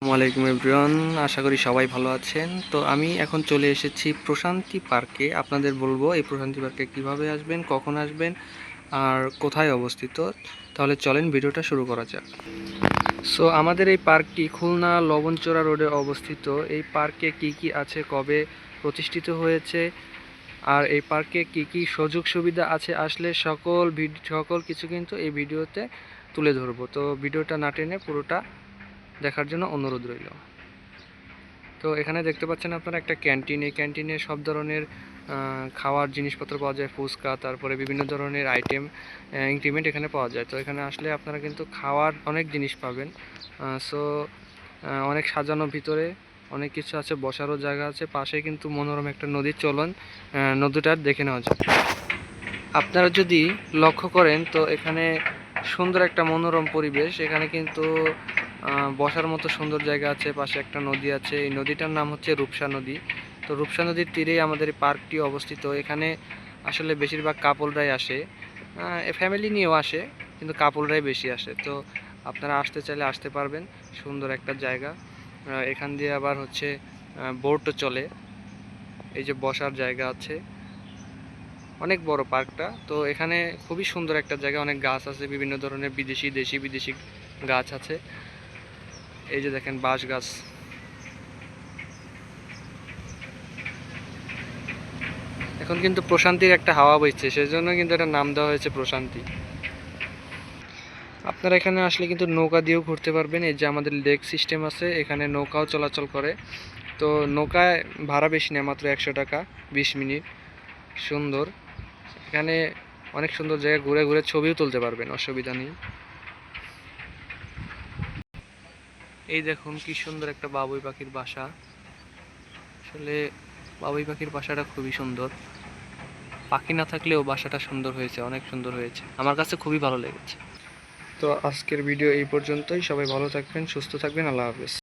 আসসালামাইকুম এভরিওয়ান, আশা করি সবাই ভালো আছেন। তো আমি এখন চলে এসেছি প্রশান্তি পার্কে। আপনাদের বলবো এই প্রশান্তি পার্কে কিভাবে আসবেন, কখন আসবেন আর কোথায় অবস্থিত। তাহলে চলেন ভিডিওটা শুরু করা যাক। সো আমাদের এই পার্কটি খুলনা লবণচোরা রোডে অবস্থিত। এই পার্কে কি কি আছে, কবে প্রতিষ্ঠিত হয়েছে আর এই পার্কে কি কি সুযোগ সুবিধা আছে, আসলে সকল কিছু কিন্তু এই ভিডিওতে তুলে ধরবো। তো ভিডিওটা না টেনে পুরোটা দেখার জন্য অনুরোধ রইল। তো এখানে দেখতে পাচ্ছেন আপনারা একটা ক্যান্টিন। এই ক্যান্টিনে সব ধরনের খাওয়ার জিনিসপত্র পাওয়া যায়, ফুচকা, তারপরে বিভিন্ন ধরনের আইটেম ইনক্রিমেন্ট এখানে পাওয়া যায়। তো এখানে আসলে আপনারা কিন্তু খাওয়ার অনেক জিনিস পাবেন। সো অনেক সাজানো, ভিতরে অনেক কিছু আছে, বসারও জায়গা আছে, পাশে কিন্তু মনোরম একটা নদীর চলন, নদীটা দেখে নেওয়া যায়। আপনারা যদি লক্ষ্য করেন তো এখানে সুন্দর একটা মনোরম পরিবেশ। এখানে কিন্তু বসার মতো সুন্দর জায়গা আছে, পাশে একটা নদী আছে। এই নদীটার নাম হচ্ছে রূপসা নদী। তো রূপসা নদীর তীরেই আমাদের এই পার্কটি অবস্থিত। এখানে আসলে বেশিরভাগ কাপলরাই আসে, ফ্যামিলি নিয়েও আসে, কিন্তু কাপলরাই বেশি আসে। তো আপনারা আসতে চাইলে আসতে পারবেন। সুন্দর একটা জায়গা। এখান দিয়ে আবার হচ্ছে বোটও চলে। এই যে বসার জায়গা আছে, অনেক বড় পার্কটা। তো এখানে খুবই সুন্দর একটা জায়গা, অনেক গাছ আছে, বিভিন্ন ধরনের দেশি বিদেশি গাছ আছে। এই যে দেখেন বাঁশ গাছ। এখন কিন্তু প্রশান্তির একটা হাওয়া বইছে, সেজন্য কিন্তু এটা নাম দেওয়া হয়েছে প্রশান্তি। আপনারা এখানে আসলে কিন্তু নৌকা দিয়েও ঘুরতে পারবেন। এই যে আমাদের লেক সিস্টেম আছে, এখানে নৌকাও চলাচল করে। তো নৌকায় ভাড়া বেশি নেয়, মাত্র 100 টাকা, 20 মিনিট। সুন্দর, এখানে অনেক সুন্দর জায়গা, ঘুরে ঘুরে ছবিও তুলতে পারবেন, অসুবিধা নেই। এই দেখুন কি সুন্দর একটা বাবুই পাখির বাসা। আসলে বাবুই পাখির বাসাটা খুবই সুন্দর। পাখি না থাকলেও বাসাটা সুন্দর হয়েছে, অনেক সুন্দর হয়েছে, আমার কাছে খুবই ভালো লেগেছে। তো আজকের ভিডিও এই পর্যন্তই। সবাই ভালো থাকবেন, সুস্থ থাকবেন। আল্লাহ হাফেজ।